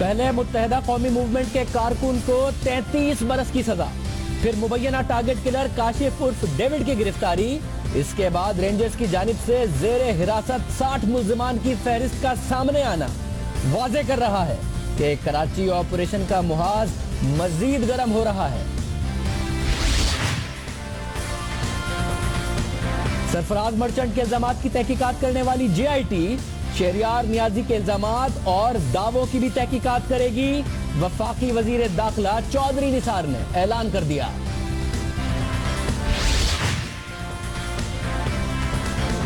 पहले मुत्तहदा कौमी मूवमेंट के कारकुन को 33 बरस की सजा, फिर मुबैना टारगेट किलर काशिफ उर्फ डेविड की गिरफ्तारी। इसके बाद रेंजर्स की जानिब से जेरे हिरासत 60 मुल्जिमान की फहरिस्त का सामने आना वाज़े कर रहा है कि कराची ऑपरेशन का मुहाज मजीद गर्म हो रहा है। सरफराज मर्चेंट के इल्जामात की तहकीकात करने वाली JIT शहरियार नियाजी के इल्जामात और दावों की भी तहकीकात करेगी। वफाकी वजीर दाखिला चौधरी निसार ने ऐलान कर दिया।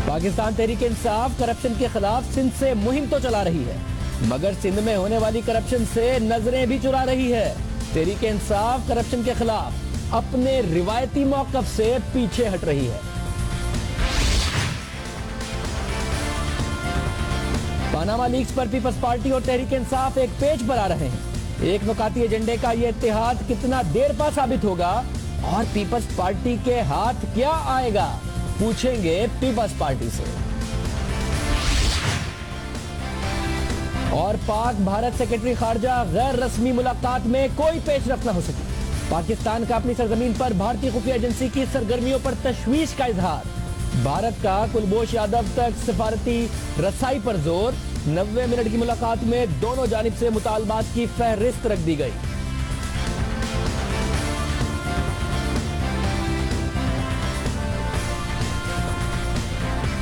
पाकिस्तान तहरीक इंसाफ करप्शन के खिलाफ सिंध से मुहिम तो चला रही है, मगर सिंध में होने वाली करप्शन से नजरें भी चुरा रही है। तहरीक इंसाफ करप्शन के खिलाफ अपने रिवायती मौकफ से पीछे हट रही है। पनामा लीक्स पर पीपल्स पार्टी और तहरीक इंसाफ एक पेज पर आ रहे हैं। एक नुकाती एजेंडे का यह इत्तेहाद कितना देर पा साबित होगा और पीपल्स पार्टी के हाथ क्या आएगा, पूछेंगे पीपल्स पार्टी से। और पाक भारत सेक्रेटरी खारजा गैर रस्मी मुलाकात में कोई पेशरफ्त न हो सकी। पाकिस्तान का अपनी सरजमीन पर भारतीय खुफिया एजेंसी की सरगर्मियों पर तशवीश का इजहार। भारत का कुलभूषण यादव तक सिफारती रसाई पर जोर। 90 मिनट की मुलाकात में दोनों जानिब से मुतालबात की फहरिस्त रख दी गई।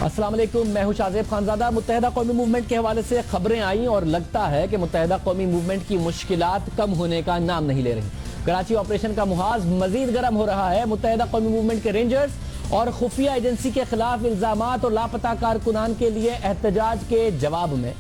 अस्सलाम वालेकुम, मैं हूं शाहजेब खानजादा। मुत्तहदा कौमी मूवमेंट के हवाले से खबरें आई और लगता है कि मुत्तहदा कौमी मूवमेंट की मुश्किलात कम होने का नाम नहीं ले रही। कराची ऑपरेशन का मुहाज मजीद गर्म हो रहा है। मुत्तहदा कौमी मूवमेंट के रेंजर्स और खुफिया एजेंसी के खिलाफ इल्जामात और लापता कारकुनान के लिए एहतजाज के जवाब में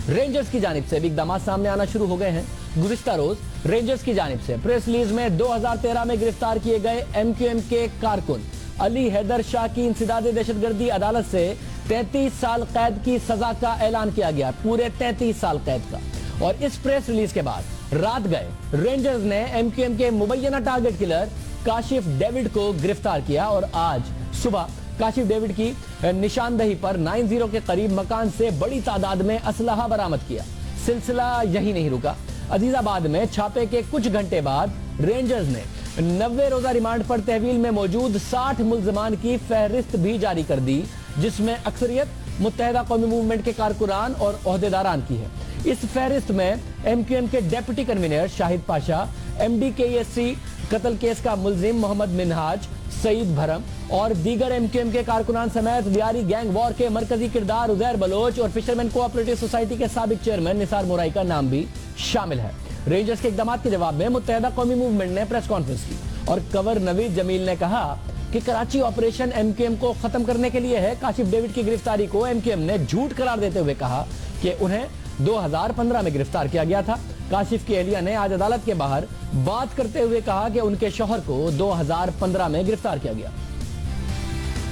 रेंजर्स की जानिब से भी इक़दामात सामने आना शुरू हो गए हैं। गुज़िश्ता रोज रेंजर्स की जानिब से प्रेस रिलीज में 2013 में गिरफ्तार किए गए MQM के कारकुन अली हैदर शाह की इंसदाद दहशतगर्दी अदालत से 33 साल कैद की सजा का ऐलान किया गया, पूरे 33 साल कैद का। और इस प्रेस रिलीज के बाद रात गए रेंजर्स ने MQM के मुबैना टारगेट किलर काशिफ डेविड को गिरफ्तार किया और आज सुबह काशिफ डेविड की निशानदही पर 90 के करीब मकान से बड़ी तादाद में असलहा बरामद किया। सिलसिला यही नहीं रुका। अजीजाबाद में छापे के कुछ घंटे बाद रेंजर्स ने 90 रोजा रिमांड पर तहवील में मौजूद 60 मुल्जिमान की फहरिस्त भी जारी कर दी, जिसमें अक्सरियत मुत्तहदा कौमी मूवमेंट के कारकुनान और ओहदेदारान की है। इस फहरिस्त में MQM के deputy convener Shahid Pasha, MDKESC कत्ल केस का मुल्जिम मोहम्मद मिनहाज, सईद भरम और दीगर MQM के कारकुनान समेत दियारी गैंग वॉर के मरकजी किरदार उजैर बलोच और फिशरमैन कोऑपरेटिव सोसाइटी के साबिक चेयरमैन निसार मोराई का नाम भी शामिल है। रेंजर्स के इक़दामात के जवाब में मुत्तहदा कौमी मूवमेंट ने प्रेस कॉन्फ्रेंस की और गवर्नर नवीद जमील ने कहा कि कराची ऑपरेशन MQM को खत्म करने के लिए है। काशिफ डेविड की गिरफ्तारी को MQM ने झूठ करार देते हुए कहा कि उन्हें 2015 में गिरफ्तार किया गया था। काशिफ की एहलिया ने आज अदालत के बाहर बात करते हुए कहा कि उनके शौहर को 2015 में गिरफ्तार किया गया।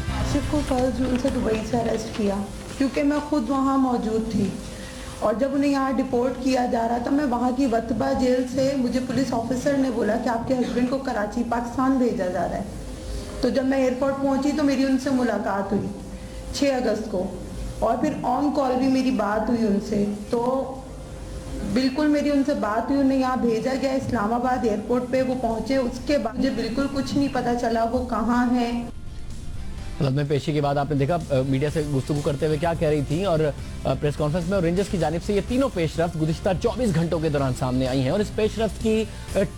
काशिफ को 1 जून से दुबई से अरेस्ट किया क्योंकि मैं खुद वहाँ मौजूद थी और जब उन्हें यहाँ डिपोर्ट किया जा रहा था, मैं वहाँ की वतबा जेल से मुझे पुलिस ऑफिसर ने बोला कि आपके हस्बैंड को कराची पाकिस्तान भेजा जा रहा है। तो जब मैं एयरपोर्ट पहुँची तो मेरी उनसे मुलाकात हुई 6 अगस्त को और फिर ऑन कॉल भी मेरी बात हुई उनसे। तो बिल्कुल मेरी उनसे बात हुई, उन्हें यहाँ भेजा गया इस्लामाबाद एयरपोर्ट पे वो पहुँचे। उसके बाद मुझे बिल्कुल कुछ नहीं पता चला वो कहाँ है। में पेशी के बाद आपने देखा मीडिया से गुफ्तगू करते हुए क्या कह रही थी और प्रेस कॉन्फ्रेंस में और रेंजर्स की जानिब से ये तीनों पेशरफ्त गुज़िश्ता 24 घंटों के दौरान सामने आई हैं। और इस पेशरफ्त की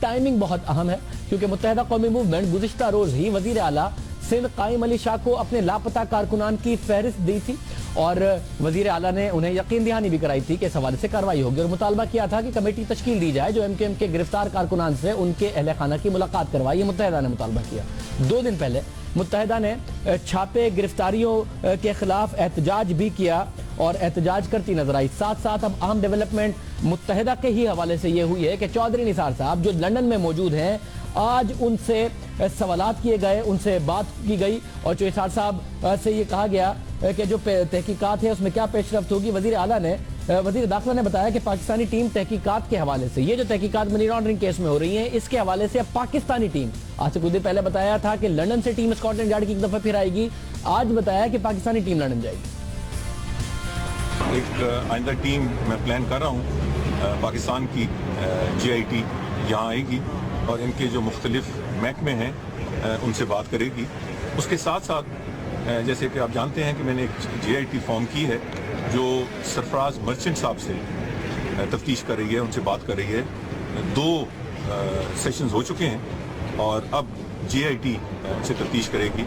टाइमिंग बहुत अहम है क्योंकि मुत्तहदा कौमी मूवमेंट गुज़िश्ता रोज ही वजीर आला सिंध कायम अली शाह को अपने लापता कारकुनान की फहरिस्त दी थी और वजीर आला ने उन्हें यकीन दहानी भी कराई थी कि इस हवाले से कार्रवाई होगी और मुतालबा किया था कि कमेटी तश्कील दी जाए जो MQM के गिरफ्तार कारकुनान से उनके अहले खाना की मुलाकात करवाई। ये मुत्तहदा ने मुतालबा किया। 2 दिन पहले मुत्तहदा ने छापे गिरफ्तारियों के खिलाफ एहतजाज भी किया और एहतजाज करती नजर आई। साथ साथ अब अहम डेवलपमेंट मुत्तहदा के ही हवाले से ये हुई है कि चौधरी निसार साहब जो लंदन में मौजूद हैं, आज उनसे सवालात किए गए, उनसे बात की गई और निसार साहब से ये कहा गया कि जो तहकीकात है उसमें क्या पेशरफ्त होगी। वजीर दाखिला ने बताया कि पाकिस्तानी टीम तहकीकात के हवाले से, ये जो तहकीकात मनी लॉन्ड्रिंग केस में हो रही है, इसके हवाले से अब पाकिस्तानी टीम, आज से कुछ दिन पहले बताया था कि लंदन से टीम स्कॉटलैंड यार्ड की एक दफा फिर आएगी, आज बताया कि पाकिस्तानी टीम लंदन जाएगी। एक आइंदा टीम मैं प्लान कर रहा हूँ पाकिस्तान की GIT यहाँ आएगी और इनके जो मुख्तलिफ महकमे हैं उनसे बात करेगी। उसके साथ साथ जैसे कि आप जानते हैं कि मैंने एक GIT फॉर्म की है जो सरफराज मर्चेंट साहब से तफ्तीश कर रही है, उनसे बात कर रही है। 2 सेशंस हो चुके हैं और अब GIT से तफ्तीश करेगी।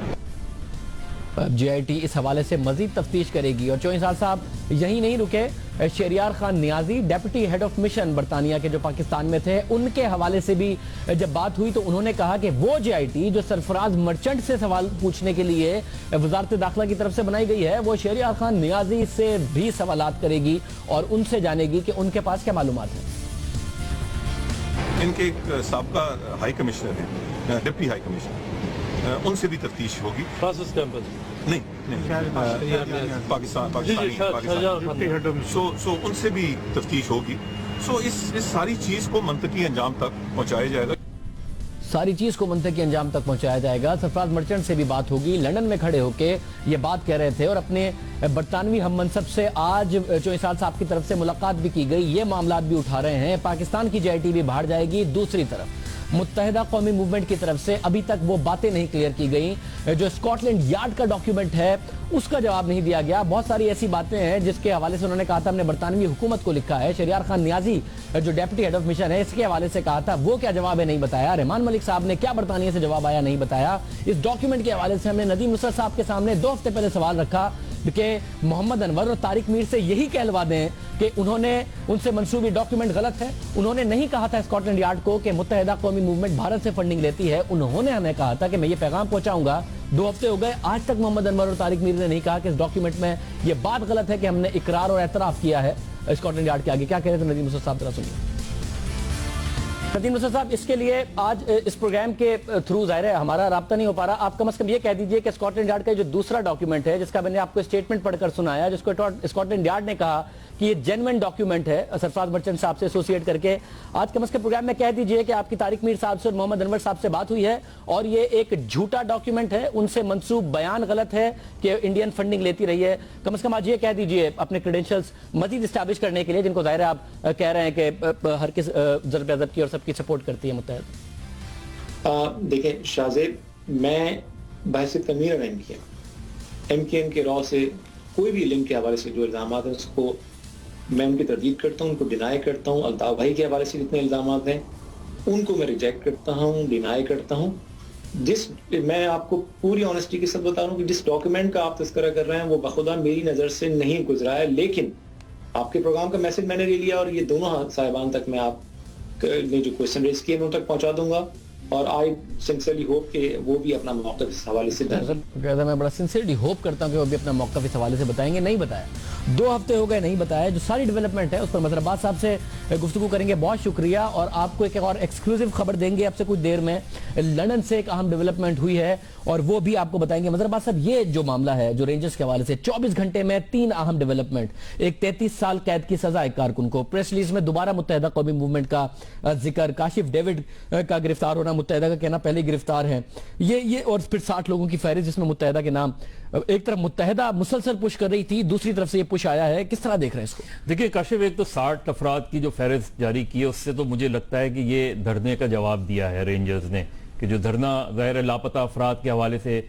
GIT इस हवाले से मजीद तफ्तीश करेगी। और चौधरी साहब यही नहीं रुके, Shahryar Khan Niazi deputy head of mission बरतानिया के जो पाकिस्तान में थे, उनके हवाले से भी जब बात हुई तो उन्होंने कहा कि वो GIT जो सरफराज मर्चेंट से सवाल पूछने के लिए वजारत दाखिला की तरफ से बनाई गई है, वो शहरियार खान नियाजी से भी सवालात करेगी और उनसे जानेगी कि उनके पास क्या मालूमात है। इनके एक साबका हाई कमिश्नर हैं, डिप्टी हाई कमिश्नर, उनसे भी तफ्तीश होगी। नहीं पाकिस्तानी सो उनसे भी तफ्तीश होगी। सो इस सारी चीज को मंतकी अंजाम तक पहुंचाया जाएगा। सारी चीज को मंतकी अंजाम तक पहुंचाया जाएगा। सरफराज मर्चेंट से भी बात होगी। लंदन में खड़े होके ये बात कह रहे थे और अपने बरतानवी हम मनसब से आज चौधरी साहब की तरफ से मुलाकात भी की गई, ये मामलात भी उठा रहे हैं। पाकिस्तान की GIT भी बाहर जाएगी। दूसरी तरफ मुत्तहिदा कौमी मूवमेंट की तरफ से अभी तक वो बातें नहीं क्लियर की गई। जो स्कॉटलैंड यार्ड का डॉक्यूमेंट है उसका जवाब नहीं दिया गया। बहुत सारी ऐसी बातें हैं जिसके हवाले से उन्होंने कहा था हमने बरतानवी हुकूमत को लिखा है। शहरियार खान नियाजी जो डेप्यूटी हेड ऑफ मिशन है, इसके हवाले से कहा था, वो क्या जवाब है नहीं बताया। रहमान मलिक साहब ने क्या बरतानिया से जवाब आया नहीं बताया। इस डॉक्यूमेंट के हवाले से हमने नदीम नुसरत साहब के सामने 2 हफ्ते पहले सवाल रखा कि मोहम्मद अनवर और तारिक मीर से यही कहलवा दें कि उन्होंने उनसे मंसूबी डॉक्यूमेंट गलत है। उन्होंने नहीं कहा था स्कॉटलैंड यार्ड को कि मुत्तहिदा कौमी मूवमेंट भारत से फंडिंग लेती है। उन्होंने हमें कहा था कि मैं ये पैगाम पहुंचाऊंगा। 2 हफ्ते हो गए, आज तक मोहम्मद अनवर और तारिक मीर ने नहीं कहा कि इस डॉक्यूमेंट में ये बात गलत है कि हमने इकरार और एतराफ किया है स्कॉटलैंड यार्ड के आगे। क्या कह रहे थे नदीम नुसरत साहब, जरा सुनिए। नदीम नुसरत साहब, इसके लिए आज इस प्रोग्राम के थ्रू जाहिर है हमारा राब्ता नहीं हो पा रहा। आप कम से कम ये कह दीजिए कि स्कॉटलैंड यार्ड का जो दूसरा डॉक्यूमेंट है जिसका मैंने आपको स्टेटमेंट पढ़कर सुनाया, जिसको स्कॉटलैंड यार्ड ने कहा कि ये जेन्युइन डॉक्यूमेंट है सरफराज मर्चेंट साहब से एसोसिएट करके, आज कम से कम प्रोग्राम में कह दीजिए कि आपकी तारिक मीर साहब से और मोहम्मद अनवर साहब से बात हुई है और ये एक झूठा डॉक्यूमेंट है, उनसे मंसूब बयान गलत है कि इंडियन फंडिंग लेती रही है। कम से कम आज ये कह दीजिए अपने क्रेडेंशियल्स मजीद स्टैब्लिश करने के लिए, जिनको जाहिर है आप कह रहे हैं कि हर किस ज़रब अज़ब की और सबकी सपोर्ट करती है मुत्तहद। देखिए शाहजेब, मैं बहसियत अमीर MKM के रॉ से कोई भी लिंक के हवाले से जो इल्ज़ाम है उसको मैं उनकी तरदीद करता हूँ, उनको डिनाई करता हूँ। अल्ताफ भाई के हवाले से जितने इल्ज़ाम हैं उनको मैं रिजेक्ट करता हूँ, डिनाई करता हूँ। मैं आपको पूरी ऑनेस्टी के साथ बता रहा हूँ कि जिस डॉक्यूमेंट का आप तस्करा कर रहे हैं वो बखुदा मेरी नज़र से नहीं गुजरा है, लेकिन आपके प्रोग्राम का मैसेज मैंने ले लिया और ये दोनों साहिबान तक मैं आप ने जो क्वेश्चन रेज किए मैं उन तक पहुँचा दूंगा और आई सिंसियरली होप कि वो भी अपना मौक़िफ़ इस हवाले से मैं बड़ा सिंसियरली होप करता हूँ कि वो भी अपना मौक़िफ़ इस हवाले से बताएंगे। नहीं बताया, 2 हफ्ते हो गए नहीं बताया। जो सारी डेवलपमेंट है उस पर मज़हर अब्बास साहब से गुफ्तगू करेंगे। बहुत शुक्रिया। और आपको एक और एक्सक्लूसिव खबर देंगे अब से कुछ देर में। लंदन से एक अहम डेवलपमेंट हुई है और वो भी आपको बताएंगे। मज़हर अब्बास साहब, ये जो मामला है जो रेंजर्स के हवाले से 24 घंटे में 3 अहम डेवलपमेंट, एक 33 साल कैद की सजा एक कारकुन को, प्रेस रिलीज में दोबारा मुत्तहिदा कौमी मूवमेंट का जिक्र, काशिफ डेविड का गिरफ्तार होना, मुत्तहिदा का कहना पहले गिरफ्तार है, ये और फिर 60 लोगों की फहरिस्त जिसमें मुत्तहिदा के नाम। एक तरफ मुत्तहिदा मुसलसल पुश कर रही थी, दूसरी तरफ से ये पुश आया है, किस तरह देख रहे हैं इसको? देखिए काशिफ, एक तो 60 अफराद की जो फहरिस्त जारी की है उससे तो मुझे लगता है कि ये धरने का जवाब दिया है रेंजर्स ने, कि जो धरना ज़ाहिर लापता अफराद के हवाले से,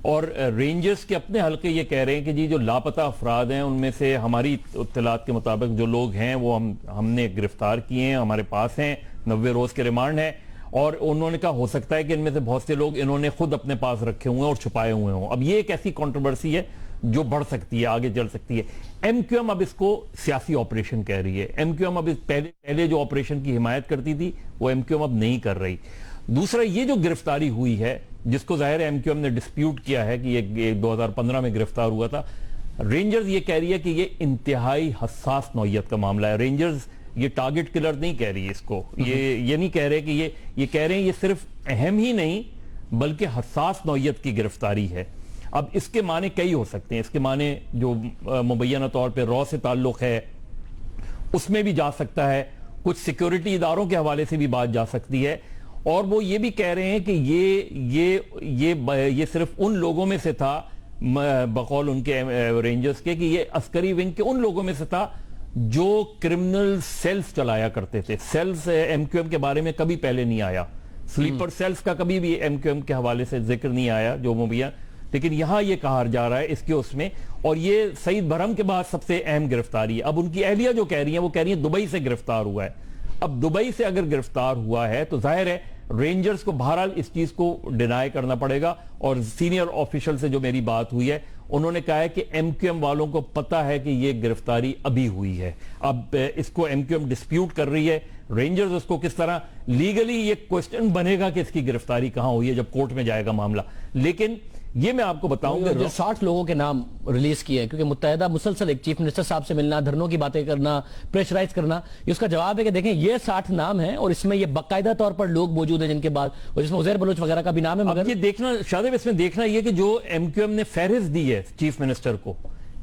और रेंजर्स के अपने हल्के ये कह रहे हैं कि जी जो लापता अफराद हैं उनमें से हमारी इत्तलात के मुताबिक जो लोग हैं वो हमने गिरफ्तार किए हैं, हमारे पास हैं, 90 रोज के रिमांड है। और उन्होंने कहा हो सकता है कि इनमें से बहुत से लोग इन्होंने खुद अपने पास रखे हुए हैं और छुपाए हुए हों। अब ये एक ऐसी कंट्रोवर्सी है जो बढ़ सकती है, आगे चल सकती है। MQM अब इसको सियासी ऑपरेशन कह रही है। MQM अब पहले जो ऑपरेशन की हिमायत करती थी वो MQM अब नहीं कर रही। दूसरा, ये जो गिरफ्तारी हुई है जिसको जाहिर है MQM ने डिस्प्यूट किया है कि ये 2015 में गिरफ्तार हुआ था, रेंजर्स ये कह रही है कि ये इंतहाई हसास नौयत का मामला है। रेंजर्स ये टारगेट किलर नहीं कह रही है इसको, ये नहीं कह रहे कि ये कह रहे हैं ये सिर्फ अहम ही नहीं बल्कि हसास नौयत की गिरफ्तारी है। अब इसके माने कई हो सकते हैं। इसके माने जो मुबैना तौर पे रॉ से ताल्लुक है उसमें भी जा सकता है, कुछ सिक्योरिटी इदारों के हवाले से भी बात जा सकती है। और वो ये भी कह रहे हैं कि ये सिर्फ उन लोगों में से था, बकौल उनके रेंजर्स के, कि ये अस्करी विंग के उन लोगों में से था जो क्रिमिनल सेल्स चलाया करते थे। सेल्स एमक्यूएम के बारे में कभी पहले नहीं आया, स्लीपर सेल्स का कभी भी एमक्यूएम के हवाले से जिक्र नहीं आया जो मुबिया, लेकिन यहां यह कहा जा रहा है इसके उसमें। और ये सईद बरहम के बाद सबसे अहम गिरफ्तारी है। अब उनकी अहलिया जो कह रही है वो कह रही है दुबई से गिरफ्तार हुआ है। अब दुबई से अगर गिरफ्तार हुआ है तो जाहिर है रेंजर्स को बहरहाल इस चीज को डिनाई करना पड़ेगा। और सीनियर ऑफिशियल से जो मेरी बात हुई है उन्होंने कहा है कि एमक्यूएम वालों को पता है कि यह गिरफ्तारी अभी हुई है। अब इसको एमक्यूएम डिस्प्यूट कर रही है, रेंजर्स उसको किस तरह लीगली ये क्वेश्चन बनेगा कि इसकी गिरफ्तारी कहां हुई है जब कोर्ट में जाएगा मामला। लेकिन ये मैं आपको बताऊंगा जो 60 लोगों के नाम रिलीज किए हैं, क्योंकि मुत्तहिदा मुसलसल एक चीफ मिनिस्टर साहब से मिलना, धरनों की बातें करना, प्रेशराइज करना, ये उसका जवाब है कि देखें ये 60 नाम हैं और इसमें ये बाकायदा तौर पर लोग मौजूद हैं जिनके बाद, और जिसमें उज़ैर बलोच वगैरह का भी नाम है। मगर ये देखना शादिब, इसमें देखना ये कि जो एमक्यूएम ने फहरिस्त दी है चीफ मिनिस्टर को,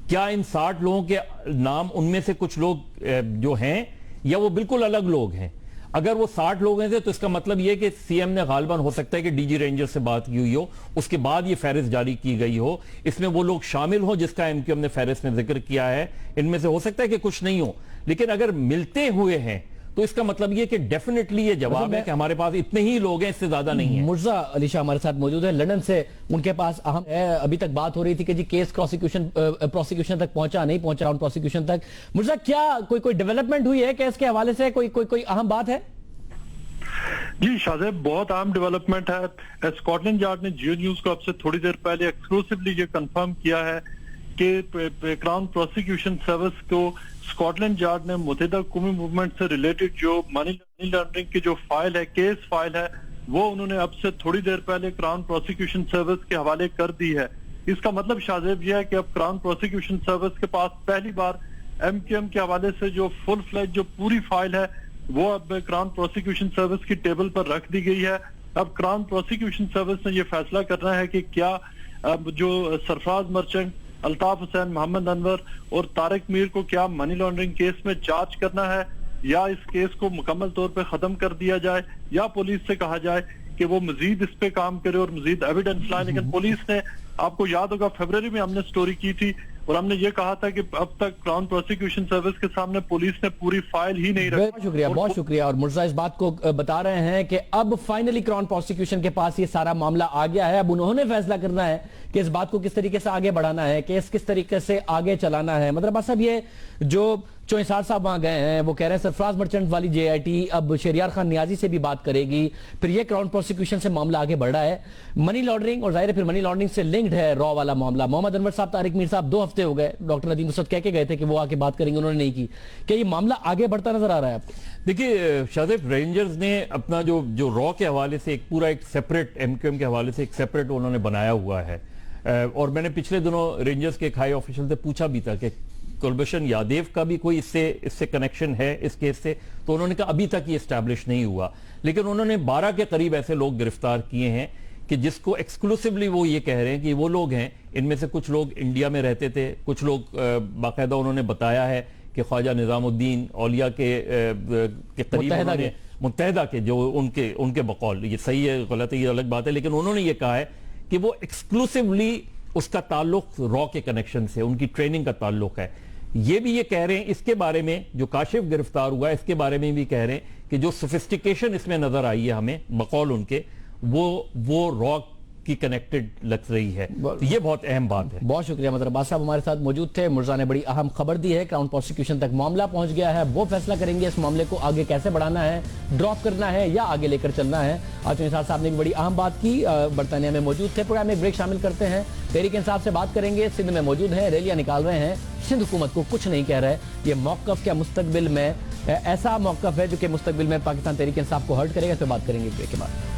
क्या इन 60 लोगों के नाम उनमें से कुछ लोग जो हैं या वो बिल्कुल अलग लोग हैं। अगर वो 60 लोग हैं तो इसका मतलब यह कि सीएम ने गालिबन हो सकता है कि डीजी रेंजर से बात की हुई हो, उसके बाद ये फहरिस्त जारी की गई हो, इसमें वो लोग शामिल हो जिसका एमक्यूएम ने फहरिस्त में जिक्र किया है। इनमें से हो सकता है कि कुछ नहीं हो, लेकिन अगर मिलते हुए हैं तो इसका मतलब यह कि डेफिनेटली ये जवाब है कि हमारे पास इतने ही लोग हैं, इससे ज्यादा नहीं है। मुर्जा अली शाह हमारे साथ मौजूद है लंदन से, उनके पास अहम है। अभी तक बात हो रही थी कि जी केस प्रोसिक्यूशन तक पहुंचा, नहीं पहुंचा ऑन प्रोसिक्यूशन तक। मुर्जा, क्या कोई डेवलपमेंट हुई है केस के हवाले से? कोई अहम बात है? जी शाहजेब, बहुत अहम डेवलपमेंट है। स्कॉटलैंड यार्ड ने जियो न्यूज को अब से थोड़ी देर पहले एक्सक्लूसिवली ये कंफर्म किया है कि क्राउन प्रोसिक्यूशन सर्विस को स्कॉटलैंड यार्ड ने मुत्तहिदा कौमी मूवमेंट से रिलेटेड जो मनी लॉन्ड्रिंग की जो फाइल है, केस फाइल है, वो उन्होंने अब से थोड़ी देर पहले क्राउन प्रोसिक्यूशन सर्विस के हवाले कर दी है। इसका मतलब शाहजेब यह है कि अब क्राउन प्रोसिक्यूशन सर्विस के पास पहली बार एमक्यूएम के हवाले से जो फुल फ्लैज जो पूरी फाइल है वो अब क्राउन प्रोसिक्यूशन सर्विस की टेबल पर रख दी गई है। अब क्राउन प्रोसिक्यूशन सर्विस ने यह फैसला करना है कि क्या जो सरफराज मर्चेंट, अल्ताफ हुसैन, मोहम्मद अनवर और तारिक मीर को क्या मनी लॉन्ड्रिंग केस में चार्ज करना है, या इस केस को मुकम्मल तौर पे खत्म कर दिया जाए, या पुलिस से कहा जाए कि वो मजीद इस पे काम करे और मजीद एविडेंस लाए। लेकिन पुलिस ने, आपको याद होगा फरवरी में हमने स्टोरी की थी और हमने ये कहा था कि अब तक क्राउन प्रोसिक्यूशन सर्विस के सामने पुलिस ने पूरी फाइल ही नहीं रखी। बहुत शुक्रिया। और मुर्जा इस बात को बता रहे हैं कि अब फाइनली क्राउन प्रोसिक्यूशन के पास ये सारा मामला आ गया है। अब उन्होंने फैसला करना है कि इस बात को किस तरीके से आगे बढ़ाना है, केस किस तरीके से आगे चलाना है। मतलब बस अब ये जो चौंसार साहब वहां गए हैं वो कह रहे हैं सरफराज मर्चेंट वाली जेआईटी अब शहरियार खान नियाजी से भी बात करेगी, फिर ये क्राउन प्रोसिक्यूशन से मामला आगे बढ़ रहा है। मनी लॉन्ड्रिंग और जाहिर है फिर मनी लॉन्ड्रिंग से लिंक्ड है रॉ वाला मामला। मोहम्मद अनवर साहब, तारिक मीर साहब 2 हफ्ते हो गए, डॉक्टर नदीम उसद कह के गए थे कि वो आके बात करेंगे, उन्होंने नहीं की। क्या ये मामला आगे बढ़ता नजर आ रहा है आपको? देखिए शाहजेब, रेंजर्स ने अपना जो रॉ के हवाले से एक पूरा एक सेपरेट एमक्यूएम के हवाले से एक सेपरेट उन्होंने बनाया हुआ है। और मैंने पिछले दिनों रेंजर्स के एक हाई ऑफिशियल से पूछा भी था कि कुलभूषण यादव का भी कोई इससे कनेक्शन है इस केस से, तो उन्होंने कहा अभी तक ये एस्टैब्लिश नहीं हुआ। लेकिन उन्होंने 12 के करीब ऐसे लोग गिरफ्तार किए हैं कि जिसको एक्सक्लूसिवली वो ये कह रहे हैं कि वो लोग हैं, इनमें से कुछ लोग इंडिया में रहते थे, कुछ लोग बाकायदा उन्होंने बताया है कि ख्वाजा निजामुद्दीन औलिया के करीब मुत्तहिदा के जो उनके बकौल, ये सही है गलत है ये अलग बात है, लेकिन उन्होंने ये कहा है कि वो एक्सक्लूसिवली उसका ताल्लुक रॉ के कनेक्शन से, उनकी ट्रेनिंग का ताल्लुक है। ये भी ये कह रहे हैं इसके बारे में, जो काशिफ गिरफ्तार हुआ है इसके बारे में भी कह रहे हैं कि जो सोफिस्टिकेशन इसमें नजर आई है हमें बकौल उनके, वो रॉ की कनेक्टेड लग रही है। तो ये बहुत अहम बात है। बहुत शुक्रिया। मतलब अब्बास साहब हमारे साथ मौजूद थे। मुर्जा ने बड़ी अहम खबर दी है, क्राउन प्रोसिक्यूशन तक मामला पहुंच गया है, वो फैसला करेंगे इस मामले को आगे कैसे बढ़ाना है, ड्रॉप करना है या आगे लेकर चलना है। आज इंसाफ साहब ने भी बड़ी अहम बात की, बरतानिया में मौजूद थे। प्रोग्राम में ब्रेक शामिल करते हैं, तहरीक इंसाफ से बात करेंगे। सिंध में मौजूद है, रैलियां निकाल रहे हैं, सिंध हुकूमत को कुछ नहीं कह रहे। ये मौकफ क्या मुस्तकबिल में ऐसा मौकफ है जो कि मुस्तकबिल में पाकिस्तान तहरीक इंसाफ को हर्ट करेगा? इस पर बात करेंगे ब्रेक के बाद।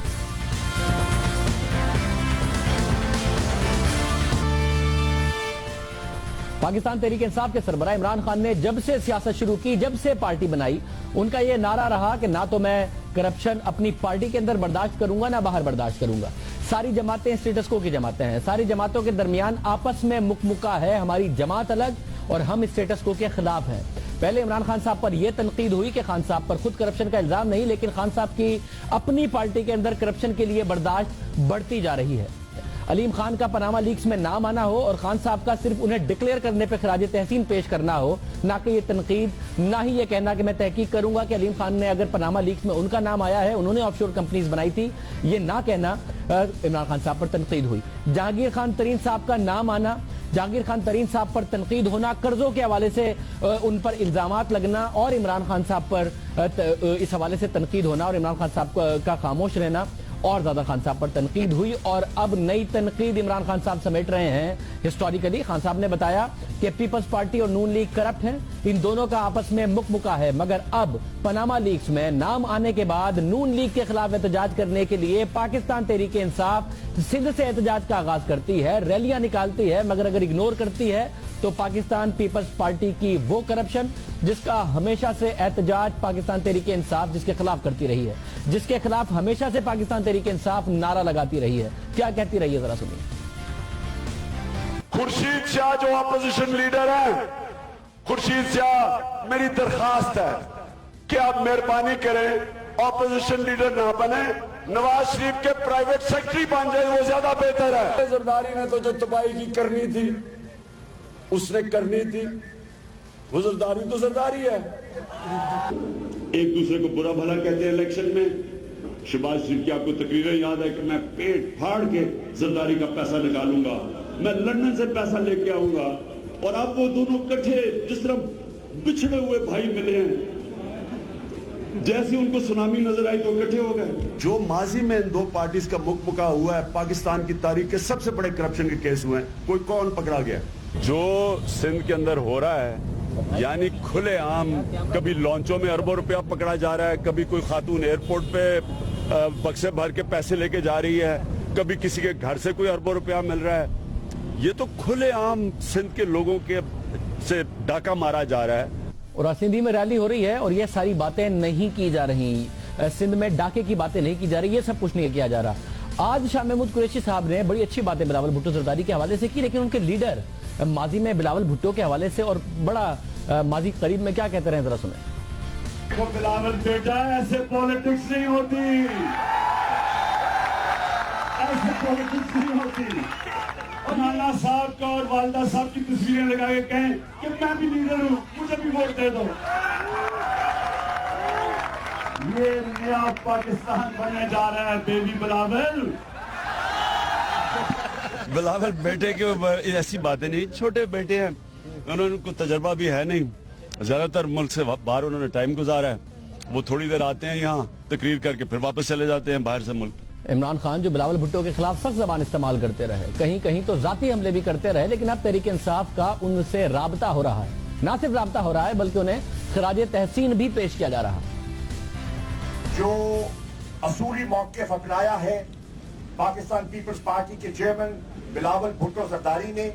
पाकिस्तान तहरीक इंसाफ के सरबराह इमरान खान ने जब से सियासत शुरू की, जब से पार्टी बनाई, उनका यह नारा रहा कि ना तो मैं करप्शन अपनी पार्टी के अंदर बर्दाश्त करूंगा ना बाहर बर्दाश्त करूंगा। सारी जमातें स्टेटस को की जमातें हैं, सारी जमातों के दरमियान आपस में मुकमुका है, हमारी जमात अलग और हम स्टेटस को के खिलाफ हैं। पहले इमरान खान साहब पर यह तनकीद हुई कि खान साहब पर खुद करप्शन का इल्जाम नहीं, लेकिन खान साहब की अपनी पार्टी के अंदर करप्शन के लिए बर्दाश्त बढ़ती जा रही है। अलीम खान का पनामा लीक्स में नाम आना हो और खान साहब का सिर्फ उन्हें डिक्लेयर करने पर खराज तहसीन पेश करना हो, ना कि ये तनकीद, ना ही ये कहना कि मैं तहकीक करूंगा कि अलीम खान ने अगर पनामा लीक्स में उनका नाम आया है, उन्होंने ऑफशोर कंपनीज बनाई थी, ये ना कहना इमरान खान साहब पर तनकीद हुई। जहांगीर खान तरीन साहब का नाम आना, जहांगीर खान तरीन साहब पर तनकीद होना, कर्जों के हवाले से उन पर इल्जामात लगना और इमरान खान साहब पर इस हवाले से तनकीद होना और इमरान खान साहब का खामोश रहना, और ज्यादा खान साहब पर तनकीद हुई। और अब नई तनकीद इमरान खान साहब समेट रहे हैं। हिस्टोरिकली खान साहब ने बताया कि पीपल्स पार्टी और नून लीग करप्ट हैं, इन दोनों का आपस में मुकमुका है, मगर अब पनामा लीक्स में नाम आने के बाद नून लीग के खिलाफ एहतजाज करने के लिए पाकिस्तान तहरीक इंसाफ सिंध से एहतजाज का आगाज करती है, रैलियां निकालती है, मगर अगर इग्नोर करती है तो पाकिस्तान पीपल्स पार्टी की वो करप्शन जिसका हमेशा से एहतजाज पाकिस्तान तहरीक इंसाफ जिसके खिलाफ करती रही है, जिसके खिलाफ हमेशा से पाकिस्तान तहरीक इंसाफ नारा लगाती रही है, क्या कहती रही है, जरा सुनिए। खुर्शीद शाह जो अपोजिशन लीडर है, खुर्शीद शाह, मेरी दरखास्त है कि आप मेहरबानी करें ऑपोजिशन लीडर ना बने, नवाज शरीफ के प्राइवेट सेक्रेटरी बन जाए, वो ज्यादा बेहतर है। जरदारी ने तो जो तबाही की करनी थी उसने करनी थी, वो जरदारी तो जरदारी है। एक दूसरे को बुरा भला कहते हैं इलेक्शन में। शहबाज शरीफ की आपको तकरीरें याद है कि मैं पेट फाड़ के जरदारी का पैसा निकालूंगा, मैं लंदन से पैसा लेके आऊंगा, और अब वो दोनों इकट्ठे जिस तरह बिछड़े हुए भाई मिले हैं, जैसे उनको सुनामी नजर आई तो इकट्ठे हो गए। जो माजी में इन दो पार्टीज का मुकमुका हुआ है, पाकिस्तान की तारीख के सबसे बड़े करप्शन के केस हुए हैं, कोई कौन पकड़ा गया? जो सिंध के अंदर हो रहा है, यानी खुलेआम, कभी लॉन्चों में अरबों रुपया पकड़ा जा रहा है, कभी कोई खातून एयरपोर्ट पे बक्से भर के पैसे लेके जा रही है, कभी किसी के घर से कोई अरबों रुपया मिल रहा है, ये तो खुलेआम सिंध के लोगों के से डाका मारा जा रहा है। और सिंधी में रैली हो रही है और ये सारी बातें नहीं की जा रही, सिंध में डाके की बातें नहीं की जा रही, ये सब कुछ नहीं किया जा रहा। आज शाह महमूद कुरैशी साहब ने बड़ी अच्छी बातें बिलावल भुट्टो जरदारी के हवाले से की, लेकिन उनके लीडर माजी में बिलावल भुट्टो के हवाले से और बड़ा माजी करीब में क्या कहते रहे, जरा सुने। वो बिलावल बेटा, ऐसे पॉलिटिक्स नहीं होती, ऐसे पॉलिटिक्स नहीं होती। और नाना साहब का और वालदा साहब की तस्वीरें लगा के कहें कि मैं भी लीडर हूं, मुझे भी वोट दे दो। ये नया पाकिस्तान बनने जा रहा है बेबी बिलावल। बिलावल बेटे के ऐसी बातें नहीं, छोटे बेटे हैं, उन्होंने कोई तजर्बा भी है नहीं, ज्यादातर मुल्क से बाहर उन्होंने टाइम गुजारा है, वो थोड़ी देर आते हैं यहाँ तकरीर करके फिर वापस चले जाते हैं बाहर से मुल्क। इमरान खान जो बिलावल भुट्टो के खिलाफ सख्त जबान इस्तेमाल करते रहे, कहीं कहीं तो जाती हमले भी करते रहे, लेकिन अब तहरीक इंसाफ का उनसे राबता हो रहा है, ना सिर्फ राबता हो रहा है बल्कि उन्हें खराज तहसीन भी पेश किया जा रहा है। जो असूली मौक़िफ़ अपनाया है पाकिस्तान पीपल्स पार्टी के चेयरमैन बिलावल भुट्टो जरदारी ने,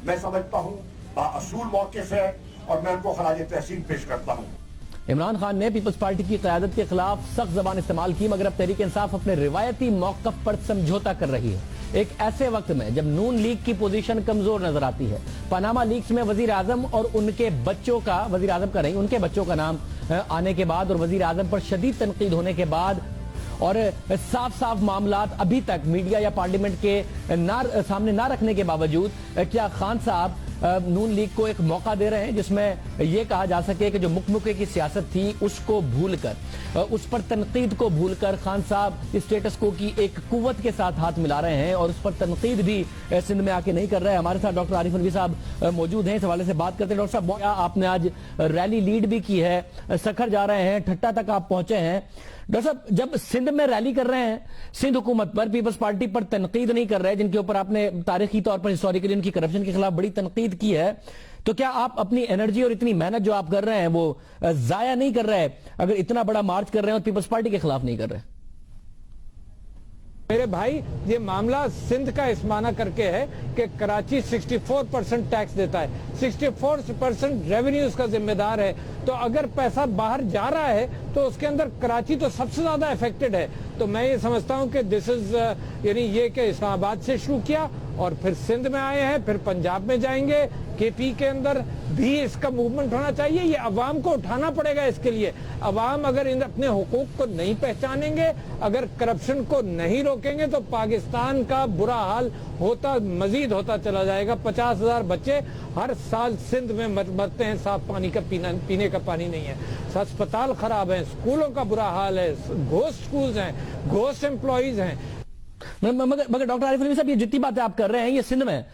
मैं समझता हूँ बाअसूल मौक़िफ़ है और मैं उनको खराज तहसीन पेश करता हूँ। इमरान खान ने पीपल्स पार्टी की क़यादत के खिलाफ सख्त जबान इस्तेमाल की, मगर अब तहरीक इंसाफ अपने रिवायती मौक़िफ़ पर समझौता कर रही है, एक ऐसे वक्त में जब नून लीग की पोजीशन कमजोर नजर आती है। पनामा लीक्स में वजीर आजम और उनके बच्चों का, वजीर आजम का नहीं, उनके बच्चों का नाम आने के बाद और वजीर आजम पर शदीद तनकीद होने के बाद और साफ साफ मामलात अभी तक मीडिया या पार्लियामेंट के सामने ना रखने के बावजूद, क्या खान साहब नून लीग को एक मौका दे रहे हैं जिसमें यह कहा जा सके कि जो मुकमुके की सियासत थी उसको भूलकर, उस पर तनकीद को भूलकर खान साहब स्टेटस को की एक कुव्वत के साथ हाथ मिला रहे हैं और उस पर तनकीद भी सिंध में आके नहीं कर रहे हैं। हमारे साथ डॉक्टर आरिफ अलवी साहब मौजूद हैं, इस हवाले से बात करते हैं। डॉक्टर साहब, आपने आज रैली लीड भी की है, सखर जा रहे हैं, ठट्टा तक आप पहुंचे हैं। डॉक्टर साहब, जब सिंध में रैली कर रहे हैं, सिंध हुकूमत पर, पीपल्स पार्टी पर तनकीद नहीं कर रहे, जिनके ऊपर आपने तारीखी तौर पर हिस्टोरिकली उनकी करप्शन के खिलाफ बड़ी तनकीद की है, तो क्या आप अपनी एनर्जी और इतनी मेहनत जो आप कर रहे हैं वो जाया नहीं कर रहे अगर इतना बड़ा मार्च कर रहे हैं और पीपल्स पार्टी के खिलाफ नहीं कर रहे? मेरे भाई, ये मामला सिंध का इस माना करके है कि कराची 64% टैक्स देता है, 64% रेवेन्यू उसका जिम्मेदार है। तो अगर पैसा बाहर जा रहा है तो उसके अंदर कराची तो सबसे ज्यादा अफेक्टेड है। तो मैं ये समझता हूं कि दिस इज यानी ये कि इस्लामाबाद से शुरू किया और फिर सिंध में आए हैं, फिर पंजाब में जाएंगे, केपी के अंदर भी इसका मूवमेंट होना चाहिए। ये अवाम को उठाना पड़ेगा इसके लिए। अवाम अगर इन अपने हुकूक को नहीं पहचानेंगे, अगर करप्शन को नहीं रोकेंगे तो पाकिस्तान का बुरा हाल मजीद होता चला जाएगा। 50,000 बच्चे हर साल सिंध में मरते हैं, साफ पानी का पीने का पानी नहीं है, अस्पताल खराब है, स्कूलों का बुरा हाल है, घोस्ट स्कूल्स हैं, घोस्ट एम्प्लॉइज हैं। मगर डॉक्टर आरिफ अलवी साहब, ये जितनी बातें आप कर रहे हैं ये सिंध में,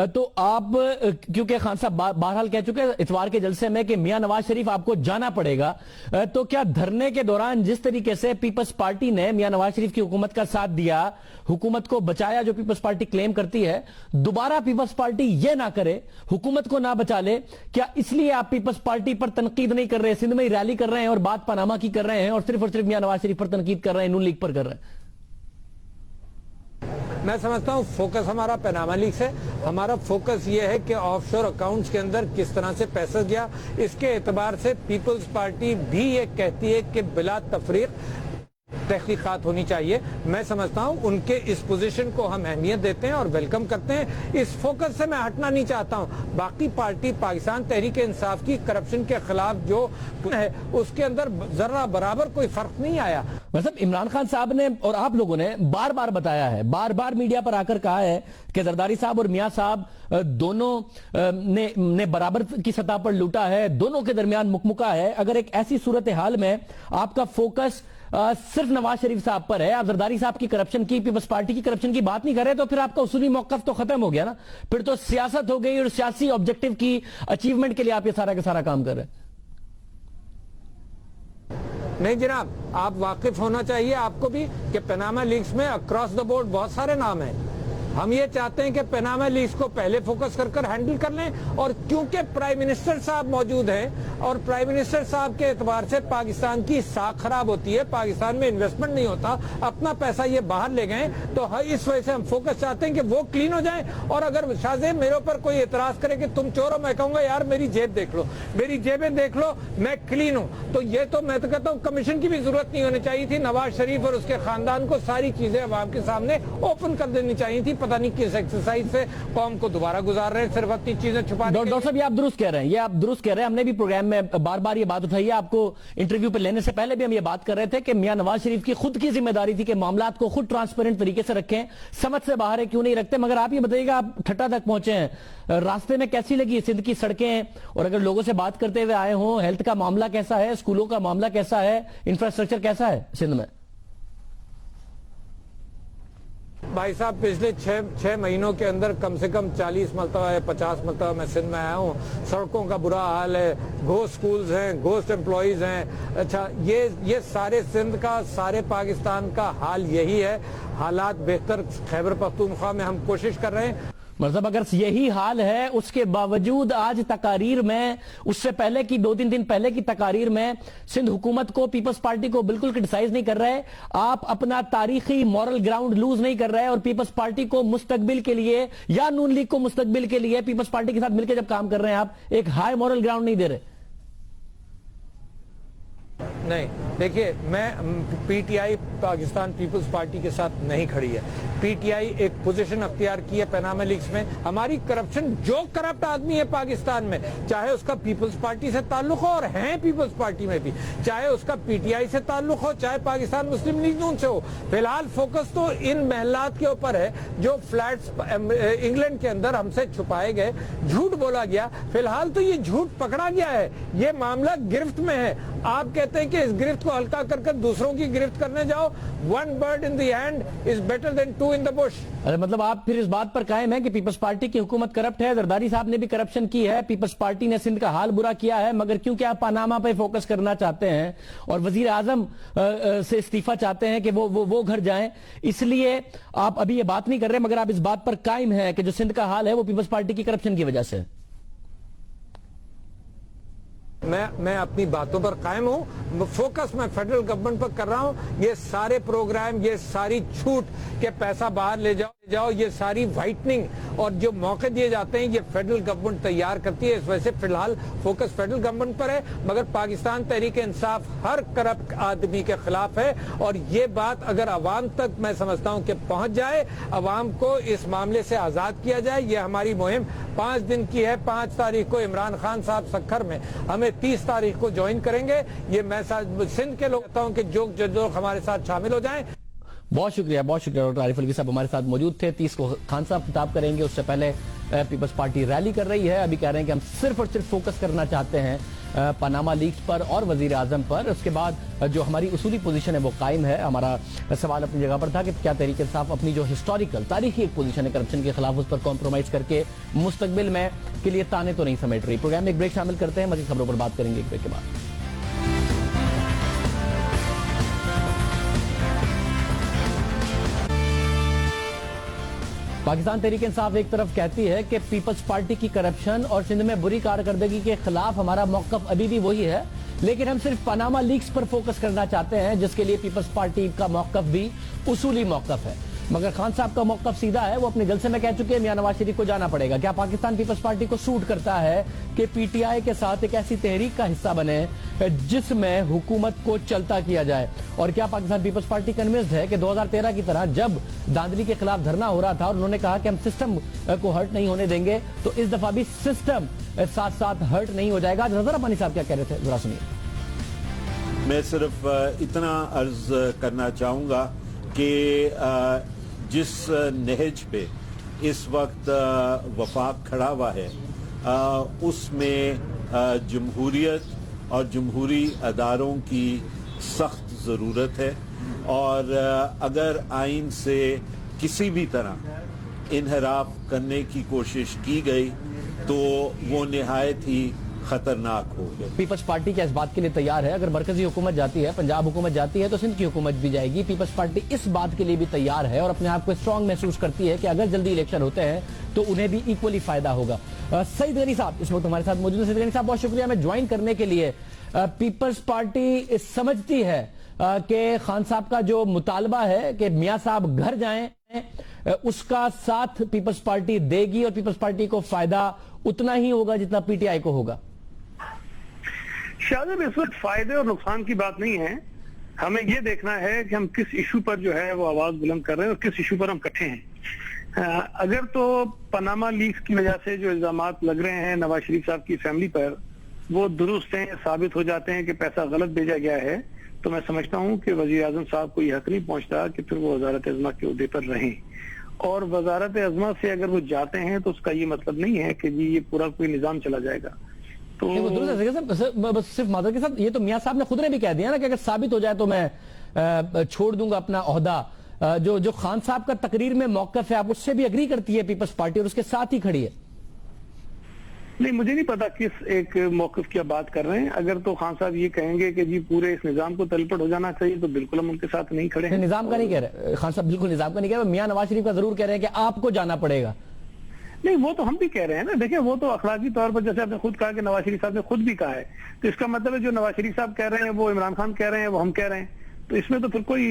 तो आप क्योंकि खान साहब बहरहाल कह चुके हैं इतवार के जलसे में कि मियां नवाज शरीफ आपको जाना पड़ेगा, तो क्या धरने के दौरान जिस तरीके से पीपल्स पार्टी ने मियां नवाज शरीफ की हुकूमत का साथ दिया, हुकूमत को बचाया जो पीपल्स पार्टी क्लेम करती है, दोबारा पीपल्स पार्टी ये ना करे, हुकूमत को ना बचा ले, क्या इसलिए आप पीपल्स पार्टी पर तनकीद नहीं कर रहे, सिंध में ही रैली कर रहे हैं और बात पनामा की कर रहे हैं और सिर्फ मियां नवाज शरीफ पर तनकीद कर रहे हैं, नून लीग पर कर रहे हैं? मैं समझता हूं फोकस हमारा पनामा लीक्स है। हमारा फोकस ये है कि ऑफशोर अकाउंट्स के अंदर किस तरह से पैसा गया, इसके एतबार से पीपल्स पार्टी भी ये कहती है कि बिला तफरीक तहकीकात होनी चाहिए। मैं समझता हूं उनके इस पोजीशन को हम अहमियत देते हैं और वेलकम करते हैं। इस फोकस से मैं हटना नहीं चाहता हूं। बाकी पार्टी पाकिस्तान तहरीक इंसाफ की करप्शन के खिलाफ जो है उसके अंदर जरा बराबर कोई फर्क नहीं आया। मतलब इमरान खान साहब ने और आप लोगों ने बार बार बताया है, बार बार मीडिया पर आकर कहा है कि जरदारी साहब और मियां साहब दोनों ने बराबर की सतह पर लूटा है, दोनों के दरमियान मुकमुका है। अगर एक ऐसी सूरत हाल में आपका फोकस सिर्फ नवाज शरीफ साहब पर है, आप जरदारी साहब की करप्शन की, पीपल्स पार्टी की करप्शन की बात नहीं कर रहे, तो फिर आपका उसूली मौकफ तो खत्म हो गया ना। फिर तो सियासत हो गई और सियासी ऑब्जेक्टिव की अचीवमेंट के लिए आप ये सारा का सारा काम कर रहे हैं। नहीं जनाब, आप वाकिफ होना चाहिए आपको भी कि पनामा लीक्स में अक्रॉस द बोर्ड बहुत सारे नाम हैं। हम ये चाहते हैं कि पनामा लीक्स को पहले फोकस कर हैंडल कर लें, और क्योंकि प्राइम मिनिस्टर साहब मौजूद हैं और प्राइम मिनिस्टर साहब के एतबार से पाकिस्तान की साख खराब होती है, पाकिस्तान में इन्वेस्टमेंट नहीं होता, अपना पैसा ये बाहर ले गए, तो इस वजह से हम फोकस चाहते हैं कि वो क्लीन हो जाए। और अगर शाहजेब मेरे ऊपर कोई एतराज करे कि तुम चोर हो, मैं कहूंगा यार मेरी जेब देख लो, मेरी जेबें देख लो, मैं क्लीन हूं। तो ये तो मैं तो कहता हूं कमीशन की भी जरूरत नहीं होनी चाहिए थी। नवाज शरीफ और उसके खानदान को सारी चीजें अवाम के सामने ओपन कर देनी चाहिए थी। पता नहीं किस एक्सरसाइज से कौम को दोबारा गुजार रहे हैं, सिर्फ अपनी चीजें छुपा। डॉक्टर साहब, ये आप दुरुस्त कह रहे हैं, ये आप दुरुस्त कह रहे हैं। हमने भी प्रोग्राम में बार बार ये बात उठाई है, आपको इंटरव्यू पे लेने से पहले भी हम ये बात कर रहे थे कि मियां नवाज शरीफ की खुद की जिम्मेदारी थी कि मामलात को खुद ट्रांसपेरेंट तरीके से रखें, समझ से बाहर है क्यों नहीं रखते। मगर आप ये बताइएगा, आप ठट्टा तक पहुंचे हैं, रास्ते में कैसी लगी सिंध की सड़कें, और अगर लोगों से बात करते हुए आए हों, हेल्थ का मामला कैसा है, स्कूलों का मामला कैसा है, इंफ्रास्ट्रक्चर कैसा है सिंध में? भाई साहब, पिछले छह महीनों के अंदर कम से कम 40 मरतबा या 50 मरतबा मैं सिंध में आया हूँ। सड़कों का बुरा हाल है, घोस्ट स्कूल्स हैं, घोस्ट एम्प्लॉइज हैं। अच्छा, ये सारे सिंध का, सारे पाकिस्तान का हाल यही है। हालात बेहतर खैबर पख्तूनख्वा में हम कोशिश कर रहे हैं। मतलब अगर यही हाल है, उसके बावजूद आज तकारीर में, उससे पहले की 2-3 दिन पहले की तकारीर में सिंध हुकूमत को, पीपल्स पार्टी को बिल्कुल क्रिटिसाइज नहीं कर रहे, आप अपना तारीखी मॉरल ग्राउंड लूज नहीं कर रहे, और पीपल्स पार्टी को मुस्तकबिल के लिए या नून लीग को मुस्तकबिल के लिए पीपल्स पार्टी के साथ मिलकर जब काम कर रहे हैं, आप एक हाई मॉरल ग्राउंड नहीं दे रहे। नहीं, देखिए, मैं पीटीआई पाकिस्तान पीपल्स पार्टी के साथ नहीं खड़ी है। पीटीआई एक पोजीशन अख्तियार की है पनामा लीक्स में। हमारी करप्शन, जो करप्ट आदमी है पाकिस्तान में, चाहे उसका पीपल्स पार्टी से ताल्लुक हो, और हैं पीपल्स पार्टी में भी, चाहे उसका पीटीआई से ताल्लुक हो, चाहे पाकिस्तान मुस्लिम लीग नून से हो, फिलहाल फोकस तो इन महलात के ऊपर है जो फ्लैट्स इंग्लैंड के अंदर हमसे छुपाए गए, झूठ बोला गया। फिलहाल तो ये झूठ पकड़ा गया है, ये मामला गिरफ्त में है। आप कहते हैं कि इस गिरफ्त को हल्का कर दूसरों की गिरफ्त करने जाओ। One bird in the hand is better than two in the bush. अरे मतलब आप फिर इस बात पर कायम है कि पीपल्स पार्टी की हुकूमत करप्ट है, जरदारी साहब ने भी करप्शन की है, पीपल्स पार्टी ने सिंध का हाल बुरा किया है, मगर क्योंकि आप पनामा पे फोकस करना चाहते हैं और वजीर आजम से इस्तीफा चाहते हैं कि वो घर जाएं, इसलिए आप अभी ये बात नहीं कर रहे, मगर आप इस बात पर कायम है कि जो सिंध का हाल है वो पीपल्स पार्टी की करप्शन की वजह से। मैं अपनी बातों पर कायम हूं, फोकस मैं फेडरल गवर्नमेंट पर कर रहा हूं। ये सारे प्रोग्राम, ये सारी छूट के पैसा बाहर ले जाओ, जाओ, ये सारी व्हाइटनिंग और जो मौके दिए जाते हैं ये फेडरल गवर्नमेंट तैयार करती है। इस वजह से फिलहाल फोकस फेडरल गवर्नमेंट पर है, मगर पाकिस्तान तहरीक इंसाफ हर करप्ट आदमी के खिलाफ है। और ये बात अगर अवाम तक मैं समझता हूं कि पहुंच जाए, अवाम को इस मामले से आजाद किया जाए। ये हमारी मुहिम 5 दिन की है। 5 तारीख को इमरान खान साहब सक्खर में हमें 30 तारीख को ज्वाइन करेंगे। ये मैं सिंध के लोग कहता हूं कि जो लोग हमारे साथ शामिल हो जाएं। बहुत शुक्रिया डॉक्टर आरिफ अलवी साहब हमारे साथ मौजूद थे। 30 को खान साहब खिताब करेंगे, उससे पहले पीपल्स पार्टी रैली कर रही है। अभी कह रहे हैं कि हम सिर्फ और सिर्फ फोकस करना चाहते हैं पनामा लीक्स पर और वजीर आजम पर। उसके बाद जो हमारी उसूली पोजीशन है वो कायम है। हमारा सवाल अपनी जगह पर था कि क्या तहरीक इंसाफ अपनी जो हिस्टोरिकल तारीखी एक पोजीशन है करप्शन के खिलाफ, उस पर कॉम्प्रोमाइज करके मुस्तकबिल में के लिए ताने तो नहीं समेट रही। प्रोग्राम में एक ब्रेक शामिल करते हैं, मजीद खबरों पर बात करेंगे एक ब्रेक के बाद। पाकिस्तान तहरीक इंसाफ एक तरफ कहती है कि पीपल्स पार्टी की करप्शन और सिंध में बुरी कारकर्दगी के खिलाफ हमारा मौकफ अभी भी वही है, लेकिन हम सिर्फ पनामा लीक्स पर फोकस करना चाहते हैं, जिसके लिए पीपल्स पार्टी का मौकफ भी उसूली मौकफ है। मगर खान साहब का मौकफ सीधा है। वो अपने जलसे में कह चुके हैं मियां नवाज शरीफ को जाना पड़ेगा। क्या पाकिस्तान पीपल्स पार्टी को सूट करता है कि पीटीआई के साथ एक ऐसी तहरीक का हिस्सा बने जिसमें हुकूमत को चलता किया जाए? और क्या पाकिस्तान पीपल्स पार्टी कन्विंस्ड है कि 2013 की तरह जब धांधली के खिलाफ धरना हो रहा था और उन्होंने कहा कि हम सिस्टम को हर्ट नहीं होने देंगे, तो इस दफा भी सिस्टम साथ साथ हर्ट नहीं हो जाएगा? नजर अपानी साहब क्या कह रहे थे, जरा सुनिए। मैं सिर्फ इतना अर्ज करना चाहूंगा कि जिस नहज पे इस वक्त वफाक खड़ा हुआ है उसमें जमहूरियत और जमहूरी अदारों की सख्त ज़रूरत है। और अगर आइन से किसी भी तरह इनहराफ करने की कोशिश की गई तो वो निहायत ही खतरनाक हो गया। पीपल्स पार्टी क्या इस बात के लिए तैयार है? अगर मरकजी हुकूमत जाती है, पंजाब हुकूमत जाती है, तो सिंध की हुकूमत भी जाएगी। पीपल्स पार्टी इस बात के लिए भी तैयार है और अपने आप को स्ट्रांग महसूस करती है कि अगर जल्दी इलेक्शन होते हैं तो उन्हें भी इक्वली फायदा होगा। सईद गनी साहब इस वक्त हमारे साथ मौजूद है। सईद गनी साहब बहुत शुक्रिया हमें ज्वाइन करने के लिए। पीपल्स पार्टी समझती है कि खान साहब का जो मुतालबा है कि मियां साहब घर जाएं, उसका साथ पीपल्स पार्टी देगी और पीपल्स पार्टी को फायदा उतना ही होगा जितना पीटीआई को होगा। शायद इस वक्त फायदे और नुकसान की बात नहीं है। हमें यह देखना है कि हम किस इशू पर जो है वो आवाज बुलंद कर रहे हैं और किस इशू पर हम इकट्ठे हैं। अगर तो पनामा लीक्स की वजह से जो इल्जामात लग रहे हैं नवाज शरीफ साहब की फैमिली पर वो दुरुस्त हैं, साबित हो जाते हैं कि पैसा गलत भेजा गया है, तो मैं समझता हूं कि वजीर आजम साहब को यह हक नहीं पहुंचता कि फिर वो वजारत अज़मा के उहदे पर रहें। और वजारत अज़मा से अगर वो जाते हैं तो उसका ये मतलब नहीं है कि जी ये पूरा कोई निजाम चला जाएगा। तो सिर्फ मादर के साथ ये तो मियां साहब ने खुद ने भी कह दिया ना कि अगर साबित हो जाए तो मैं छोड़ दूंगा अपना ओहदा। जो खान साहब का तकरीर में मौकफ है, आप उससे भी अग्री करती है पीपल्स पार्टी और उसके साथ ही खड़ी है? नहीं, मुझे नहीं पता किस एक मौकफ की आप बात कर रहे हैं। अगर तो खान साहब ये कहेंगे कि जी पूरे इस निजाम को तलपट हो जाना चाहिए तो बिल्कुल हम उनके साथ नहीं खड़े हैं। निजाम का नहीं कह रहे खान साहब, बिल्कुल निजाम का नहीं कह रहे। मियां नवाज शरीफ का जरूर कह रहे हैं कि आपको जाना पड़ेगा। नहीं, वो तो हम भी कह रहे हैं ना। देखिए, वो तो अखलाकी तौर पर जैसे आपने खुद कहा कि नवाज शरीफ साहब ने खुद भी कहा है, तो इसका मतलब है जो नवाज शरीफ साहब कह रहे हैं वो इमरान खान कह रहे हैं, वो हम कह रहे हैं, तो इसमें तो फिर कोई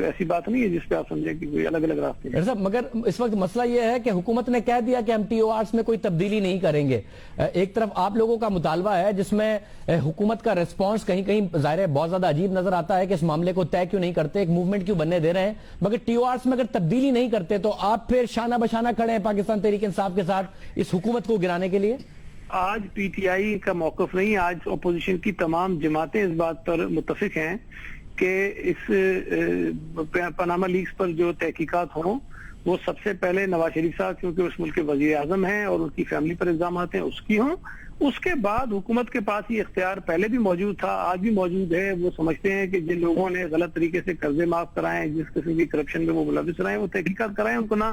ऐसी बात नहीं है जिसपे आप समझें कि कोई अलग अलग रास्ते हैं। साहब, मगर इस वक्त मसला यह है कि हुकूमत ने कह दिया कि हम टीओआर्स में कोई तब्दीली नहीं करेंगे। एक तरफ आप लोगों का मुतालबा है जिसमें हुकूमत का रिस्पांस कहीं कहीं जाहिर है बहुत ज्यादा अजीब नजर आता है कि इस मामले को तय क्यों नहीं करते, एक मूवमेंट क्यों बनने दे रहे हैं, मगर टीओआर्स में अगर तब्दीली नहीं करते तो आप फिर शाना बशाना खड़े हैं पाकिस्तान तहरीक इंसाफ के साथ इस हुकूमत को गिराने के लिए? आज पीटीआई का मौकफ नहीं, आज अपोजिशन की तमाम जमातें इस बात पर मुत्तफिक हैं कि इस पनामा लीक्स पर जो तहकीकात हों वो सबसे पहले नवाज शरीफ साहब, क्योंकि उस मुल्क के वजीर आजम हैं और उनकी फैमिली पर इल्जाम आते हैं, उसकी हों। उसके बाद हुकूमत के पास ये इख्तियार पहले भी मौजूद था, आज भी मौजूद है। वो समझते हैं कि जिन लोगों ने गलत तरीके से कर्जे माफ कराए, जिस किस्म की करप्शन में वो मुलविस रहे, वो तहकीकात कराएं। उनको ना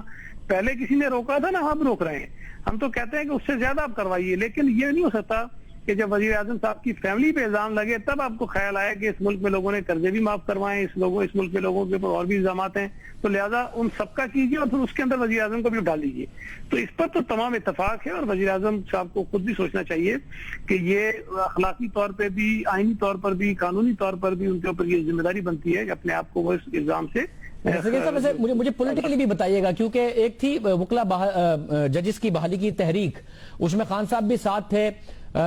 पहले किसी ने रोका था ना हम रोक रहे हैं। हम तो कहते हैं कि उससे ज्यादा आप करवाइए, लेकिन ये नहीं हो सकता कि जब वजीर आजम साहब की फैमिली पे इल्जाम लगे तब आपको ख्याल आया कि इस मुल्क में लोगों ने कर्जे भी माफ करवाए, इस मुल्क के लोगों के ऊपर और भी इल्जाम हैं, तो लिहाजा उन सबका कीजिए और फिर उसके अंदर वजीर आजम को भी डाल दीजिए। तो इस पर तो तमाम इत्तेफाक है और वजीर आजम साहब को खुद भी सोचना चाहिए कि ये अखलाकी तौर पर भी, आईनी तौर पर भी, कानूनी तौर पर भी उनके ऊपर ये जिम्मेदारी बनती है कि अपने आप को वो इस इल्जाम से वैसे मुझे पॉलिटिकली भी बताइएगा, क्योंकि एक थी वकला जजिस की बहाली की तहरीक, उसमें खान साहब भी साथ थे,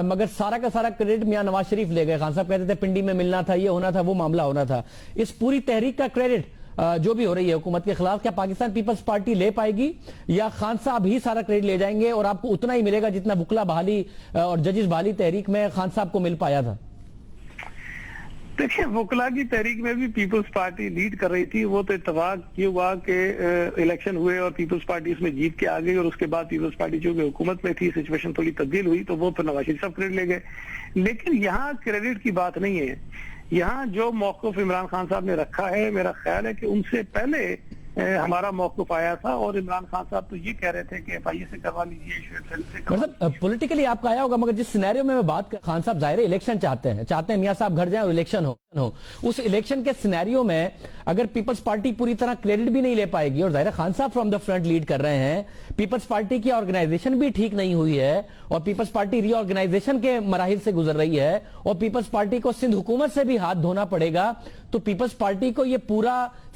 मगर सारा का सारा क्रेडिट मियां नवाज शरीफ ले गए। खान साहब कहते थे पिंडी में मिलना था, ये होना था, वो मामला होना था। इस पूरी तहरीक का क्रेडिट जो भी हो रही है हुकूमत के खिलाफ, क्या पाकिस्तान पीपल्स पार्टी ले पाएगी या खान साहब ही सारा क्रेडिट ले जाएंगे और आपको उतना ही मिलेगा जितना वकला बहाली और जजिस बहाली तहरीक में खान साहब को मिल पाया था? देखिए, वकला की तहरीक में भी पीपल्स पार्टी लीड कर रही थी। वो तो इत्तेफाक ये हुआ कि इलेक्शन हुए और पीपल्स पार्टी इसमें जीत के आ गई, और उसके बाद पीपल्स पार्टी जो हुकूमत में थी, सिचुएशन थोड़ी तब्दील हुई तो वो फिर नवाज शरीफ साहब क्रेडिट ले गए। लेकिन यहाँ क्रेडिट की बात नहीं है। यहाँ जो मौक़िफ़ इमरान खान साहब ने रखा है, मेरा ख्याल है कि उनसे पहले हमारा मौक़िफ़ आया था, और इमरान खान साहब तो ये कह रहे थे कि FIA से करवा लीजिए, मतलब पॉलिटिकली आपका आया होगा, मगर जिस सिनेरियो में मैं बात कर, खान साहब जाहिर है इलेक्शन चाहते हैं मियां साहब घर जाएं और इलेक्शन हो। उस इलेक्शन के सिनेरियो में अगर पीपल्स पार्टी पूरी तरह क्रेडिट भी नहीं ले पाएगी, और जाहिर है खान साहब फ्रॉम द फ्रंट लीड कर रहे हैं, पीपल्स पार्टी की ऑर्गेनाइजेशन भी ठीक नहीं हुई है और पीपल्स पार्टी रीऑर्गेनाइजेशन के मराहिल से गुजर रही है, और पीपल्स पार्टी को सिंध हुकूमत से भी हाथ धोना पड़ेगा, तो पीपल्स पार्टी को यह पूरा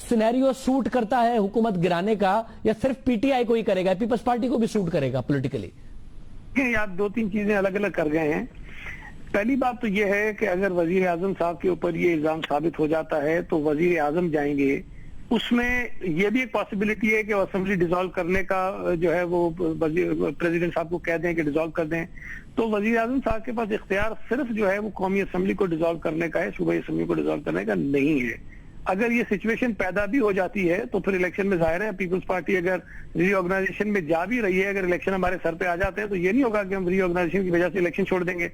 सिनेरियो सूट करता है हुकूमत गिराने का, या सिर्फ PTI को ही करेगा, पीपल्स पार्टी को भी सूट करेगा पॉलिटिकली? आप दो तीन चीजें अलग अलग कर गए हैं। पहली बात तो यह है कि अगर वजीर आजम साहब के ऊपर ये इल्जाम साबित हो जाता है तो वजीर आजम जाएंगे। उसमें यह भी एक पॉसिबिलिटी है कि असेंबली डिसॉल्व करने का जो है वो प्रेसिडेंट साहब को कह दें कि डिसॉल्व कर दें, तो वजीर आजम साहब के पास इख्तियार सिर्फ जो है वो कौमी असेंबली को डिसॉल्व करने का है, सूबाई असेंबली को डिसॉल्व करने का नहीं है। अगर ये सिचुएशन पैदा भी हो जाती है तो फिर इलेक्शन में जाहिर है पीपल्स पार्टी अगर रीऑर्गेनाइजेशन में जा भी रही है, अगर इलेक्शन हमारे सर पे आ जाते हैं तो ये नहीं होगा कि हम रीऑर्गेनाइजेशन की वजह से इलेक्शन छोड़ देंगे।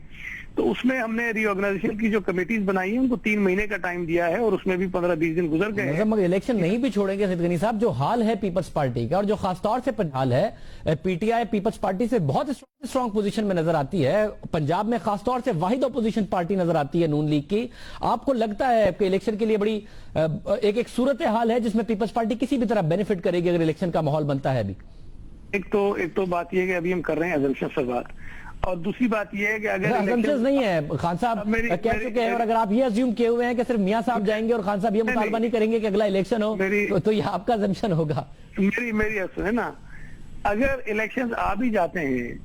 तो उसमें हमने रीऑर्गेनाइजेशन की जो कमिटीज बनाई है उनको 3 महीने का टाइम दिया है, और उसमें भी 15-20 दिन गुजर गए। मगर इलेक्शन नहीं भी छोड़ेंगे सैयद गनी साहब, जो हाल है पीपल्स पार्टी का और जो खासतौर से हाल है, PTI पीपल्स पार्टी से बहुत स्ट्रॉन्ग पोजीशन में नजर आती है। पंजाब में खासतौर से वाहिद अपोजिशन पार्टी नजर आती है नून लीग की। आपको लगता है कि इलेक्शन के लिए बड़ी एक सूरत हाल है जिसमें पीपल्स पार्टी किसी भी तरह बेनिफिट करेगी अगर इलेक्शन का माहौल बनता है? अभी एक तो बात यह है कि अभी हम कर रहे हैं अजम्पशन से बात, और दूसरी बात यह है कि अगर अजम्पशन नहीं है, खान साहब कह चुके हैं, और अगर आप ये अज्यूम किए हुए हैं कि सिर्फ मियां साहब जाएंगे और खान साहब ये मुतालबा नहीं करेंगे कि अगला इलेक्शन हो, तो ये आपका अजम्पशन होगा। मेरी है ना, अगर इलेक्शन आ भी जाते हैं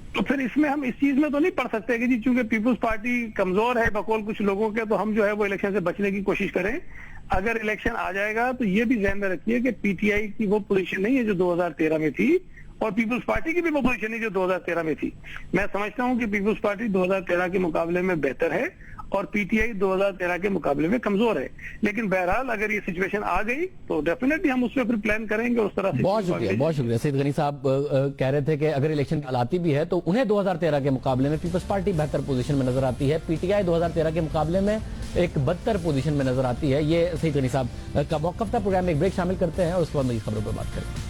तो फिर इसमें हम इस चीज में तो नहीं पढ़ सकते कि जी चूंकि पीपल्स पार्टी कमजोर है बकौल कुछ लोगों के, तो हम जो है वो इलेक्शन से बचने की कोशिश करें। अगर इलेक्शन आ जाएगा तो ये भी ध्यान में रखिए कि PTI की वो पोजीशन नहीं है जो 2013 में थी, और पीपल्स पार्टी की भी वो पोजीशन नहीं जो 2013 में थी। मैं समझता हूं कि पीपल्स पार्टी 2013 के मुकाबले में बेहतर है और PTI 2013 के मुकाबले में कमजोर है। लेकिन बहरहाल अगर ये सिचुएशन आ गई तो डेफिनेटली हम उस पर फिर प्लान करेंगे उस तरह से। बहुत शुक्रिया सैयद गनी साहब कह रहे थे कि अगर इलेक्शन आती भी है तो उन्हें 2013 के मुकाबले में पीपल्स पार्टी बेहतर पोजीशन में नजर आती है, PTI 2013 के मुकाबले में एक बदतर पोजीशन में नजर आती है। ये सैयद गनी साहब का मौक़िफ़ था। प्रोग्राम में एक ब्रेक शामिल करते हैं और उसके बाद मज़ीद खबरों पर बात करें।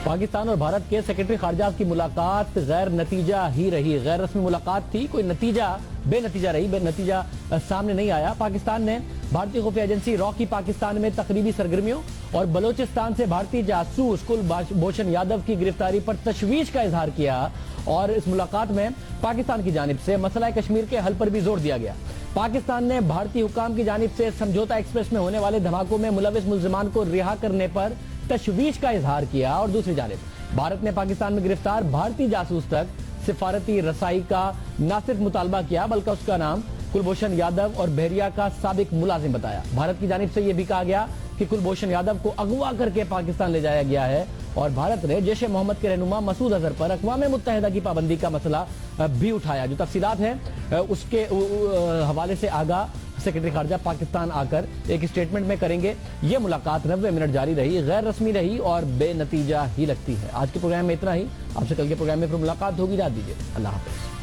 पाकिस्तान और भारत के सेक्रेटरी खारजा की मुलाकात गैर नतीजा ही रही। गैर रस्मी मुलाकात थी, कोई बेनतीजा रही, बेनतीजा सामने नहीं आया। पाकिस्तान ने भारतीय खुफिया एजेंसी रॉ की पाकिस्तान में तकरीबी सरगर्मियों और बलोचिस्तान से भारतीय जासूस कुलभूषण यादव की गिरफ्तारी पर तशवीश का इजहार किया, और इस मुलाकात में पाकिस्तान की जानिब से मसला कश्मीर के हल पर भी जोर दिया गया। पाकिस्तान ने भारतीय हुकाम की जानिब से समझौता एक्सप्रेस में होने वाले धमाकों में मुलविस मुल्जिमान को रिहा करने पर तशवीश का इजहार किया, और दूसरी जानिब भारत ने पाकिस्तान में गिरफ्तार भारतीय जासूस तक सिफारती रसाई का न सिर्फ मुतालबा किया बल्कि उसका नाम कुलभूषण यादव और बहरिया का साबिक मुलाजिम बताया। भारत की जानिब से यह भी कहा गया कि कुलभूषण यादव को अगवा करके पाकिस्तान ले जाया गया है, और भारत ने जैश ए मोहम्मद के रहनुमा मसूद अजहर पर अक़वाम मुत्तहिदा की पाबंदी का मसला भी उठाया। जो तफसीलात हैं उसके हवाले से आगाह सेक्रेटरी खारजा पाकिस्तान आकर एक स्टेटमेंट में करेंगे। ये मुलाकात 90 मिनट जारी रही, गैर रस्मी रही और बेनतीजा ही लगती है। आज के प्रोग्राम में इतना ही। आपसे कल के प्रोग्राम में फिर मुलाकात होगी। रात दीजिए। अल्लाह हाफ़िज़।